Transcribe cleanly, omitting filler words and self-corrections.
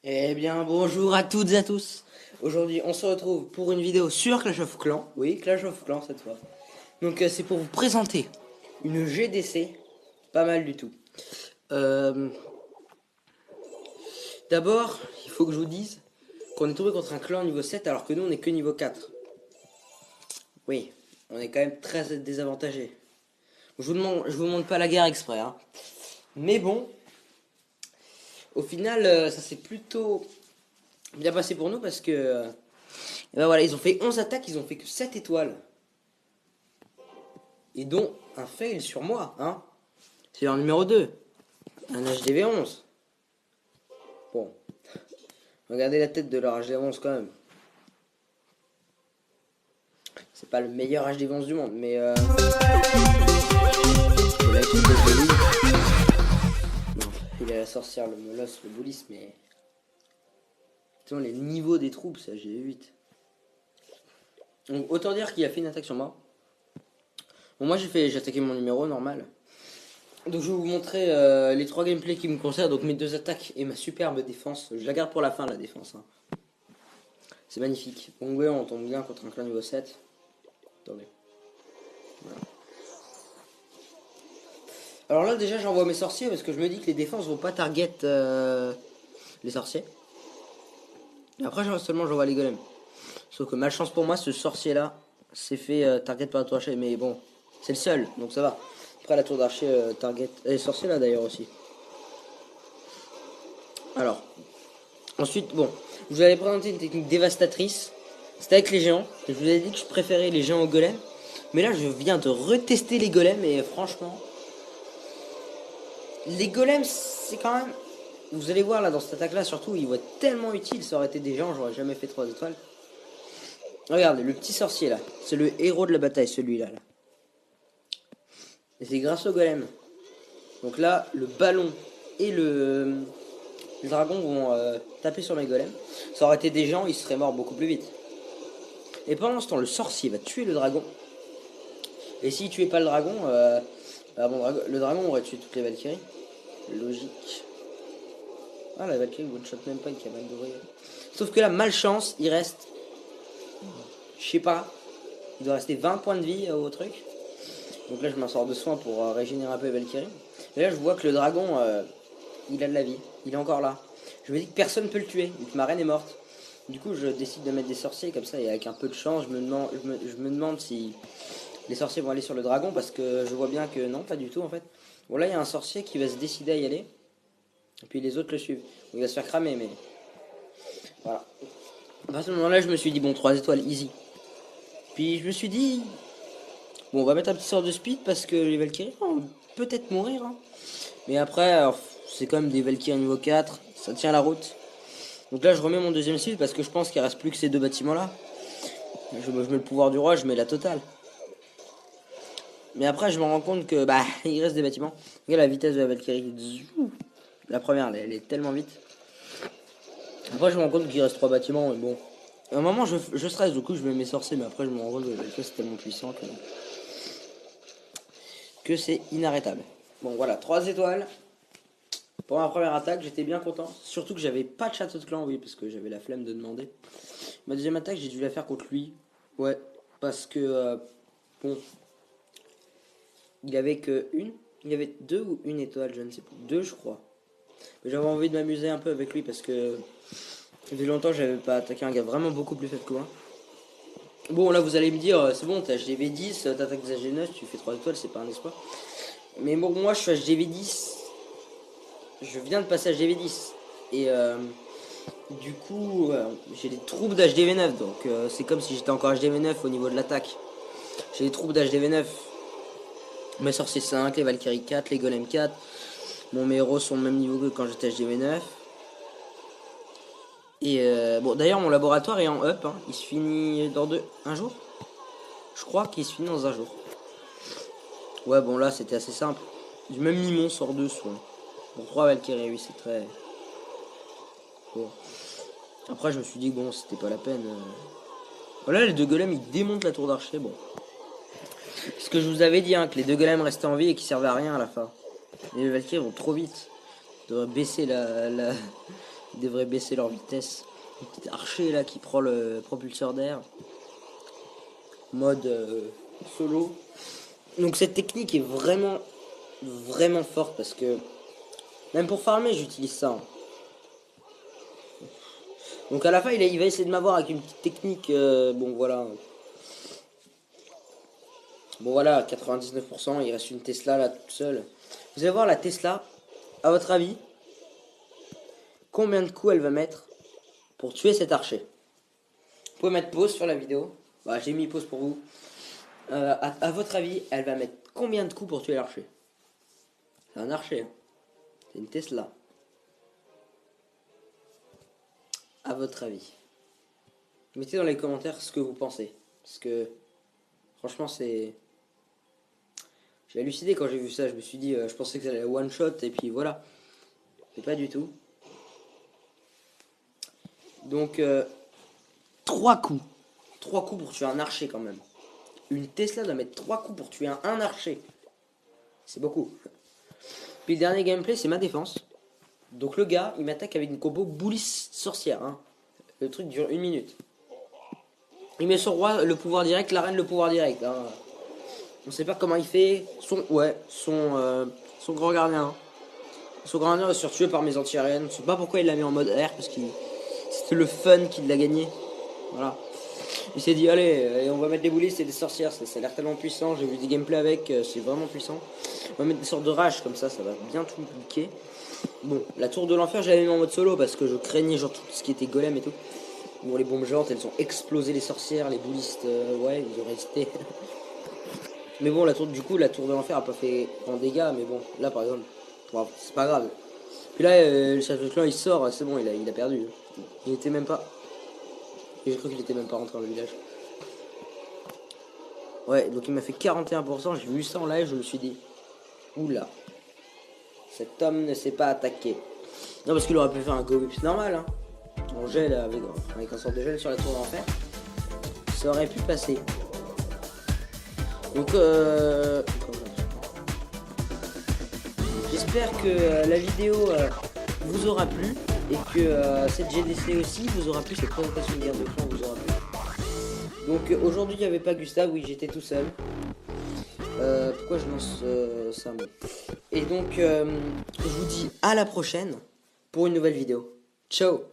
Eh bien, bonjour à toutes et à tous. Aujourd'hui, on se retrouve pour une vidéo sur Clash of Clans. Oui, Clash of Clans cette fois. Donc, c'est pour vous présenter une GDC. Pas mal du tout. Euh, D'abord, il faut que je vous dise qu'on est tombé contre un clan niveau 7 alors que nous, on est que niveau 4. Oui, on est quand même très désavantagé. Je vous montre pas la guerre exprès, hein. Mais bon, au final, ça s'est plutôt bien passé pour nous parce que et ben voilà, ils ont fait 11 attaques, ils ont fait que 7 étoiles. Et dont un fail sur moi, hein. C'est leur numéro 2, un HDV 11. Bon, regardez la tête de leur HDV 11 quand même. C'est pas le meilleur HDV 11 du monde, mais non, il a la sorcière, le molosse, le boulis, mais les niveaux des troupes, c'est HDV 8. Donc autant dire qu'il a fait une attaque sur moi. Bon, moi j'ai attaqué mon numéro normal. Donc je vais vous montrer les 3 gameplays qui me concernent, donc mes 2 attaques et ma superbe défense. Je la garde pour la fin, la défense, hein. C'est magnifique. Bon, ouais, on tombe bien contre un clan niveau 7. Attendez. Voilà. Alors là, déjà, j'envoie mes sorciers parce que je me dis que les défenses vont pas target les sorciers. Et après, seulement, j'envoie les golems. Sauf que malchance pour moi, ce sorcier-là s'est fait target par la tour d'archer. Mais bon, c'est le seul, donc ça va. Après, la tour d'archer target. Et les sorciers là d'ailleurs aussi. Alors, ensuite, bon, je vous avais présenté une technique dévastatrice. C'était avec les géants. Et je vous avais dit que je préférais les géants aux golems. Mais là, je viens de retester les golems et franchement, les golems, c'est quand même. Vous allez voir là dans cette attaque là, surtout, il va être tellement utile. Ça aurait été des gens, j'aurais jamais fait 3 étoiles. Regardez, le petit sorcier là, c'est le héros de la bataille, celui-là. Là. Et c'est grâce au golem. Donc là, le ballon et les dragons vont taper sur mes golems. Ça aurait été des gens, ils seraient morts beaucoup plus vite. Et pendant ce temps, le sorcier va tuer le dragon. Et s'il tuait pas le dragon, le dragon aurait tué toutes les Valkyries. Logique. Ah, la Valkyrie one-shot même pas une cabane d'ouvrier. Sauf que là, malchance, il reste. Je sais pas. Il doit rester 20 points de vie au truc. Donc là, je m'en sors de soin pour régénérer un peu les Valkyries. Et là, je vois que le dragon, il a de la vie. Il est encore là. Je me dis que personne ne peut le tuer. Donc ma reine est morte. Du coup, je décide de mettre des sorciers comme ça. Et avec un peu de chance, je me demande si les sorciers vont aller sur le dragon. Parce que je vois bien que non, pas du tout en fait. Bon, là, il y a un sorcier qui va se décider à y aller. Et puis les autres le suivent. Il va se faire cramer, mais voilà. À ce moment-là, je me suis dit, bon, 3 étoiles, easy. Puis je me suis dit, bon, on va mettre un petit sort de speed parce que les Valkyries vont peut-être mourir, hein. Mais après, c'est quand même des Valkyries niveau 4, ça tient la route. Donc là, je remets mon deuxième speed parce que je pense qu'il reste plus que ces 2 bâtiments-là. Je mets le pouvoir du roi, je mets la totale. Mais après, je me rends compte que, bah, il reste des bâtiments. Regarde la vitesse de la Valkyrie. La première, elle est tellement vite. Après, je me rends compte qu'il reste 3 bâtiments, mais bon. À un moment, je stresse, du coup, je mets mes sorciers, mais après, je me rends compte que c'est tellement puissant que c'est inarrêtable. Bon, voilà, 3 étoiles. Pour ma première attaque, j'étais bien content. Surtout que j'avais pas de château de clan, oui, parce que j'avais la flemme de demander. Ma deuxième attaque, j'ai dû la faire contre lui. Ouais, parce que, bon, il avait que une. Il y avait 2 ou une étoile, je ne sais plus. 2, je crois. Mais j'avais envie de m'amuser un peu avec lui parce que depuis longtemps, j'avais pas attaqué un gars vraiment beaucoup plus faible que moi. Bon, là, vous allez me dire, c'est bon, t'as HDV 10, t'attaques des HDV 9, tu fais 3 étoiles, c'est pas un espoir. Mais bon, moi, je suis HDV 10. Je viens de passer HDV 10. Et du coup, j'ai des troubles d'HDV 9. Donc, c'est comme si j'étais encore HDV 9 au niveau de l'attaque. J'ai des troubles d'HDV 9. Mes sorciers 5, les Valkyries 4, les Golem 4. Mes héros sont au même niveau que quand j'étais HDV 9. Et bon, d'ailleurs, mon laboratoire est en up, hein. Il se finit dans un jour. Je crois qu'il se finit dans un jour. Ouais, bon, là, c'était assez simple. J'ai même mis mon sort de soin. Pour 3 Valkyries, oui, c'est très. Bon. Après, je me suis dit, bon, c'était pas la peine. Voilà, les 2 golems, ils démontent la tour d'archer. Bon. Ce que je vous avais dit, hein, que les 2 golems restaient en vie et qui servaient à rien à la fin. Les Valkyries vont trop vite. On devrait baisser qui devraient baisser leur vitesse. Un petit archer là qui prend le propulseur d'air. Mode solo. Donc cette technique est vraiment forte parce que même pour farmer j'utilise ça. Hein. Donc à la fin il va essayer de m'avoir avec une petite technique. Bon voilà. Bon voilà, 99%, il reste une Tesla là toute seule. Vous allez voir la Tesla, à votre avis, combien de coups elle va mettre pour tuer cet archer? Vous pouvez mettre pause sur la vidéo. Bah, j'ai mis pause pour vous. À votre avis, elle va mettre combien de coups pour tuer l'archer? C'est un archer. Hein. C'est une Tesla. À votre avis. Mettez dans les commentaires ce que vous pensez. Parce que, franchement, c'est... J'ai halluciné quand j'ai vu ça. Je me suis dit, je pensais que ça allait one shot. Et puis voilà. Mais pas du tout. Donc, 3 coups. 3 coups pour tuer un archer quand même. Une Tesla doit mettre 3 coups pour tuer un archer. C'est beaucoup. Puis le dernier gameplay, c'est ma défense. Donc le gars, il m'attaque avec une combo boulisse sorcière. Hein. Le truc dure 1 minute. Il met son roi le pouvoir direct, la reine le pouvoir direct. Hein. On sait pas comment il fait. Son grand gardien. Hein. Son grand gardien va se faire tuer par mes anti-aériennes. Je sais pas pourquoi il l'a mis en mode air, parce que c'était le fun qui l'a gagné. Voilà. Il s'est dit, allez, on va mettre des boulisses et des sorcières, ça a l'air tellement puissant. J'ai vu des gameplays avec, c'est vraiment puissant. On va mettre des sortes de rages comme ça va bien tout piquer. Bon, la tour de l'enfer, j'avais mis en mode solo parce que je craignais genre tout ce qui était golem et tout. Bon, les bombes géantes, elles ont explosé les sorcières, les boulistes, ouais, ils ont résisté. Mais bon, la tour de l'enfer a pas fait grand dégâts, mais bon, là par exemple, c'est pas grave. Puis là, le chef de clan il sort, c'est bon, il a perdu. Il était même pas. Et je crois qu'il était même pas rentré dans le village. Ouais, donc il m'a fait 41%. J'ai vu ça en live, je me suis dit, oula, cet homme ne s'est pas attaqué. Non, parce qu'il aurait pu faire un go c'est normal, hein. En gel, avec un sort de gel sur la tour d'enfer. Ça aurait pu passer. Donc, j'espère que la vidéo vous aura plu. Et que cette GDC aussi vous aura plu, cette présentation de guerre de clan vous aura plu. Donc aujourd'hui il n'y avait pas Gustave, oui j'étais tout seul. Pourquoi je lance ça moi. Et donc je vous dis à la prochaine pour une nouvelle vidéo. Ciao.